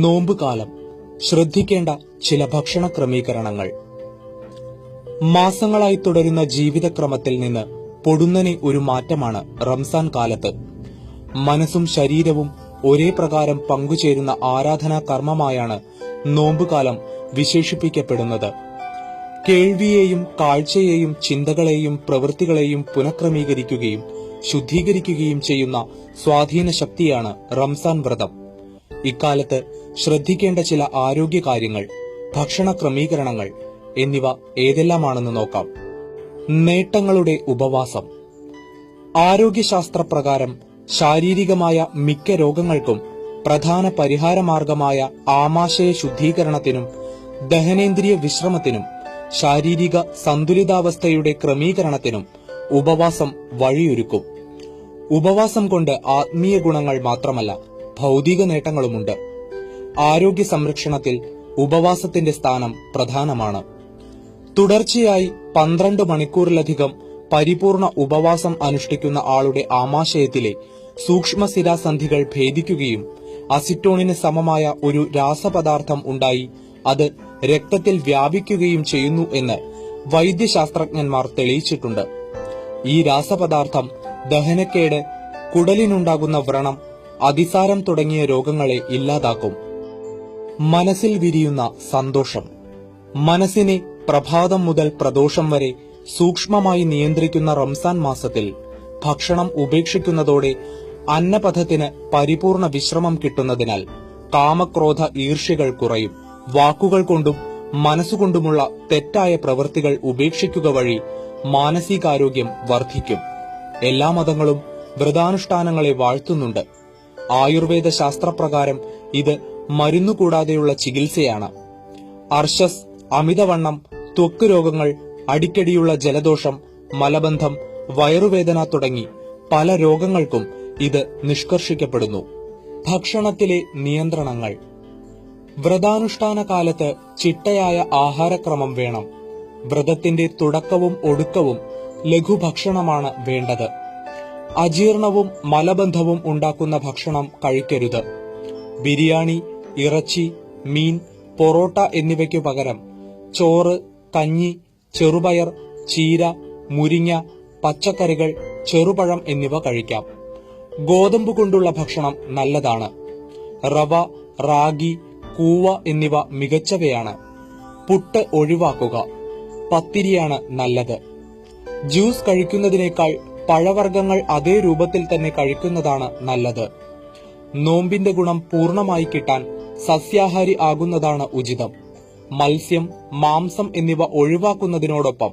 നോമ്പുകാലം ശ്രദ്ധിക്കേണ്ട ചില ഭക്ഷണ ക്രമീകരണങ്ങൾ. മാസങ്ങളായി തുടരുന്ന ജീവിതക്രമത്തിൽ നിന്ന് പൊടുന്നനെ ഒരു മാറ്റമാണ് റംസാൻ കാലത്ത്. മനസ്സും ശരീരവും ഒരേ പ്രകാരം പങ്കുചേരുന്ന ആരാധനാ കർമ്മമായാണ് നോമ്പുകാലം വിശേഷിപ്പിക്കപ്പെടുന്നത്. കേൾവിയെയും കാഴ്ചയെയും ചിന്തകളെയും പ്രവൃത്തികളെയും പുനഃക്രമീകരിക്കുകയും ശുദ്ധീകരിക്കുകയും ചെയ്യുന്ന സ്വാധീന ശക്തിയാണ് റംസാൻ വ്രതം. ഇക്കാലത്ത് ശ്രദ്ധിക്കേണ്ട ചില ആരോഗ്യ കാര്യങ്ങൾ, ഭക്ഷണ ക്രമീകരണങ്ങൾ എന്നിവ ഏതെല്ലാമാണെന്ന് നോക്കാം. നേട്ടങ്ങളുടെ ഉപവാസം. ആരോഗ്യശാസ്ത്രപ്രകാരം ശാരീരികമായ മിക്ക രോഗങ്ങൾക്കും പ്രധാന പരിഹാരമാർഗമായ ആമാശയ ശുദ്ധീകരണത്തിനും ദഹനേന്ദ്രിയ വിശ്രമത്തിനും ശാരീരിക സന്തുലിതാവസ്ഥയുടെ ക്രമീകരണത്തിനും ഉപവാസം വഴിയൊരുക്കും. ഉപവാസം കൊണ്ട് ആത്മീയ ഗുണങ്ങൾ മാത്രമല്ല, ഭൗതിക നേട്ടങ്ങളുമുണ്ട്. ആരോഗ്യ സംരക്ഷണത്തിൽ ഉപവാസത്തിന്റെ സ്ഥാനം പ്രധാനമാണ്. തുടർച്ചയായി 12 മണിക്കൂറിലധികം പരിപൂർണ ഉപവാസം അനുഷ്ഠിക്കുന്ന ആളുടെ ആമാശയത്തിലെ സൂക്ഷ്മശിരാസന്ധികൾ ഭേദിക്കുകയും അസിറ്റോണിന് സമമായ ഒരു രാസപദാർത്ഥം ഉണ്ടായി അത് രക്തത്തിൽ വ്യാപിക്കുകയും ചെയ്യുന്നു എന്ന് വൈദ്യശാസ്ത്രജ്ഞന്മാർ തെളിയിച്ചിട്ടുണ്ട്. ഈ രാസപദാർത്ഥം ദഹനക്കേട്, കുടലിനുണ്ടാകുന്ന വ്രണം, അതിസാരം തുടങ്ങിയ രോഗങ്ങളെ ഇല്ലാതാക്കും. മനസ്സിൽ വിരിയുന്ന സന്തോഷം. മനസ്സിനെ പ്രഭാതം മുതൽ പ്രദോഷം വരെ സൂക്ഷ്മമായി നിയന്ത്രിക്കുന്ന റംസാൻ മാസത്തിൽ ഭക്ഷണം ഉപേക്ഷിക്കുന്നതോടെ അന്നപഥത്തിന് പരിപൂർണ വിശ്രമം കിട്ടുന്നതിനാൽ കാമക്രോധ ഈർഷ്യകൾ കുറയും. വാക്കുകൾ കൊണ്ടും മനസ്സുകൊണ്ടുമുള്ള തെറ്റായ പ്രവൃത്തികൾ ഉപേക്ഷിക്കുക വഴി മാനസികാരോഗ്യം വർദ്ധിക്കും. എല്ലാ മതങ്ങളും വ്രതാനുഷ്ഠാനങ്ങളെ വാഴ്ത്തുന്നുണ്ട്. ആയുർവേദ ശാസ്ത്രപ്രകാരം ഇത് മരുന്നുകൂടാതെയുള്ള ചികിത്സയാണ്. അർശസ്, അമിതവണ്ണം, ത്വക്ക് രോഗങ്ങൾ, അടിക്കടിയുള്ള ജലദോഷം, മലബന്ധം, വയറുവേദന തുടങ്ങി പല രോഗങ്ങൾക്കും ഇത് നിഷ്കർഷിക്കപ്പെടുന്നു. ഭക്ഷണത്തിലെ നിയന്ത്രണങ്ങൾ. വ്രതാനുഷ്ഠാന കാലത്ത് ചിട്ടയായ ആഹാരക്രമം വേണം. വ്രതത്തിന്റെ തുടക്കവും ഒടുക്കവും ലഘുഭക്ഷണമാണ് വേണ്ടത്. അജീർണവും മലബന്ധവും ഉണ്ടാക്കുന്ന ഭക്ഷണം കഴിക്കരുത്. ബിരിയാണി, ഇറച്ചി, മീൻ, പൊറോട്ട എന്നിവയ്ക്കു പകരം ചോറ്, കഞ്ഞി, ചെറുപയർ, ചീര, മുരിങ്ങ, പച്ചക്കറികൾ, ചെറുപഴം എന്നിവ കഴിക്കാം. ഗോതമ്പ് കൊണ്ടുള്ള ഭക്ഷണം നല്ലതാണ്. റവ, റാഗി, കൂവ എന്നിവ മികച്ചവയാണ്. പുട്ട് ഒഴിവാക്കുക. പത്തിരിയാണ് നല്ലത്. ജ്യൂസ് കഴിക്കുന്നതിനേക്കാൾ പഴവർഗ്ഗങ്ങൾ അതേ രൂപത്തിൽ തന്നെ കഴിക്കുന്നതാണ് നല്ലത്. നോമ്പിന്റെ ഗുണം പൂർണ്ണമായി കിട്ടാൻ സസ്യാഹാരി ആകുന്നതാണ് ഉചിതം. മത്സ്യം, മാംസം എന്നിവ ഒഴിവാക്കുന്നതിനോടൊപ്പം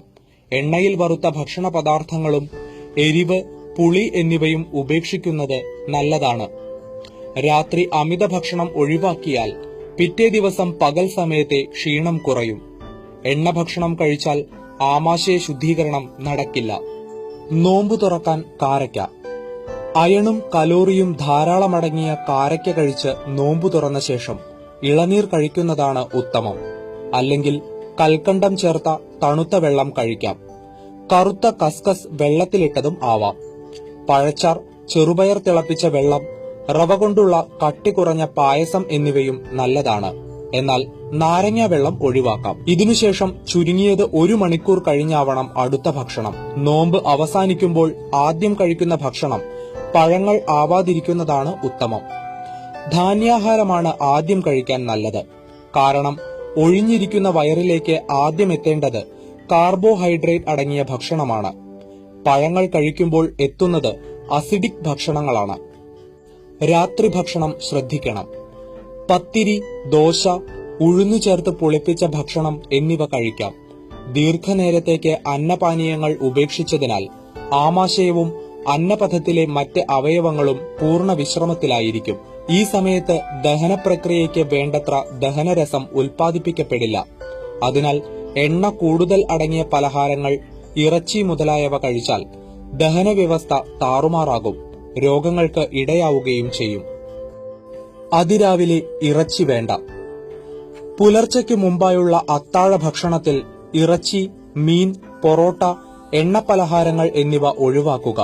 എണ്ണയിൽ വറുത്ത ഭക്ഷണ പദാർത്ഥങ്ങളും എരിവ്, പുളി എന്നിവയും ഉപേക്ഷിക്കുന്നത് നല്ലതാണ്. രാത്രി അമിത ഭക്ഷണം ഒഴിവാക്കിയാൽ പിറ്റേ ദിവസം പകൽ സമയത്തെ ക്ഷീണം കുറയും. എണ്ണ ഭക്ഷണം കഴിച്ചാൽ ആമാശയ ശുദ്ധീകരണം നടക്കില്ല. നോമ്പു തുറക്കാൻ കാരയ്ക്ക. അയണും കലോറിയും ധാരാളമടങ്ങിയ കാരയ്ക്ക കഴിച്ച് നോമ്പു തുറന്ന ശേഷം ഇളനീർ കഴിക്കുന്നതാണ് ഉത്തമം. അല്ലെങ്കിൽ കൽക്കണ്ടം ചേർത്ത തണുത്ത വെള്ളം കഴിക്കാം. കറുത്ത കസ്കസ് വെള്ളത്തിലിട്ടതും ആവാം. പഴച്ചാർ, ചെറുപയർ തിളപ്പിച്ച വെള്ളം, റവ കൊണ്ടുള്ള കട്ടി കുറഞ്ഞ പായസം എന്നിവയും നല്ലതാണ്. എന്നാൽ നാരങ്ങ വെള്ളം ഒഴിവാക്കാം. ഇതിനുശേഷം ചുരുങ്ങിയത് 1 മണിക്കൂർ കഴിഞ്ഞാവണം അടുത്ത ഭക്ഷണം. നോമ്പ് അവസാനിക്കുമ്പോൾ ആദ്യം കഴിക്കുന്ന ഭക്ഷണം പഴങ്ങൾ ആവാതിരിക്കുന്നതാണ് ഉത്തമം. ധാന്യാഹാരമാണ് ആദ്യം കഴിക്കാൻ നല്ലത്. കാരണം ഒഴിഞ്ഞിരിക്കുന്ന വയറിലേക്ക് ആദ്യം എത്തേണ്ടത് കാർബോഹൈഡ്രേറ്റ് അടങ്ങിയ ഭക്ഷണമാണ്. പഴങ്ങൾ കഴിക്കുമ്പോൾ എത്തുന്നത് അസിഡിക് ഭക്ഷണങ്ങളാണ്. രാത്രി ഭക്ഷണം ശ്രദ്ധിക്കണം. പത്തിരി, ദോശ, ഉഴുന്നു ചേർത്ത് പുളിപ്പിച്ച ഭക്ഷണം എന്നിവ കഴിക്കാം. ദീർഘനേരത്തേക്ക് അന്നപാനീയങ്ങൾ ഉപേക്ഷിച്ചതിനാൽ ആമാശയവും അന്നപഥത്തിലെ മറ്റ് അവയവങ്ങളും പൂർണ്ണ വിശ്രമത്തിലായിരിക്കും. ഈ സമയത്ത് ദഹനപ്രക്രിയയ്ക്ക് വേണ്ടത്ര ദഹനരസം ഉൽപ്പാദിപ്പിക്കപ്പെടില്ല. അതിനാൽ എണ്ണ കൂടുതൽ അടങ്ങിയ പലഹാരങ്ങൾ, ഇറച്ചി മുതലായവ കഴിച്ചാൽ ദഹനവ്യവസ്ഥ താറുമാറാകും. രോഗങ്ങൾക്ക് ഇടയാവുകയും ചെയ്യും. അതിരാവിലെ ഇറച്ചി വേണ്ട. പുലർച്ചയ്ക്ക് മുമ്പായുള്ള അത്താഴ ഭക്ഷണത്തിൽ ഇറച്ചി, മീൻ, പൊറോട്ട, എണ്ണപ്പലഹാരങ്ങൾ എന്നിവ ഒഴിവാക്കുക.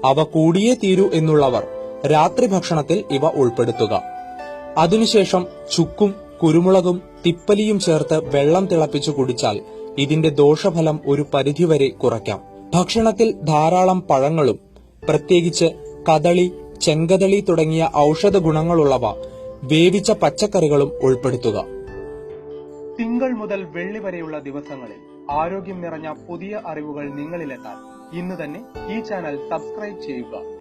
അവ കൂടിയേ തീരൂ എന്നുള്ളവർ രാത്രി ഭക്ഷണത്തിൽ ഇവ ഉൾപ്പെടുത്തുക. അതിനുശേഷം ചുക്കും കുരുമുളകും തിപ്പലിയും ചേർത്ത് വെള്ളം തിളപ്പിച്ചു കുടിച്ചാൽ ഇതിന്റെ ദോഷഫലം ഒരു പരിധിവരെ കുറയ്ക്കാം. ഭക്ഷണത്തിൽ ധാരാളം പഴങ്ങളും പ്രത്യേകിച്ച് കദളി, ചെങ്കദളി തുടങ്ങിയ ഔഷധ ഗുണങ്ങളുള്ളവ വേവിച്ച പച്ചക്കറികളും ഉൾപ്പെടുത്തുക. തിങ്കൾ മുതൽ വെള്ളി വരെയുള്ള ദിവസങ്ങളിൽ ആരോഗ്യം നിറഞ്ഞ പുതിയ അറിവുകൾ നിങ്ങളിലെത്താൻ ഇന്ന് തന്നെ ഈ ചാനൽ സബ്സ്ക്രൈബ് ചെയ്യുക.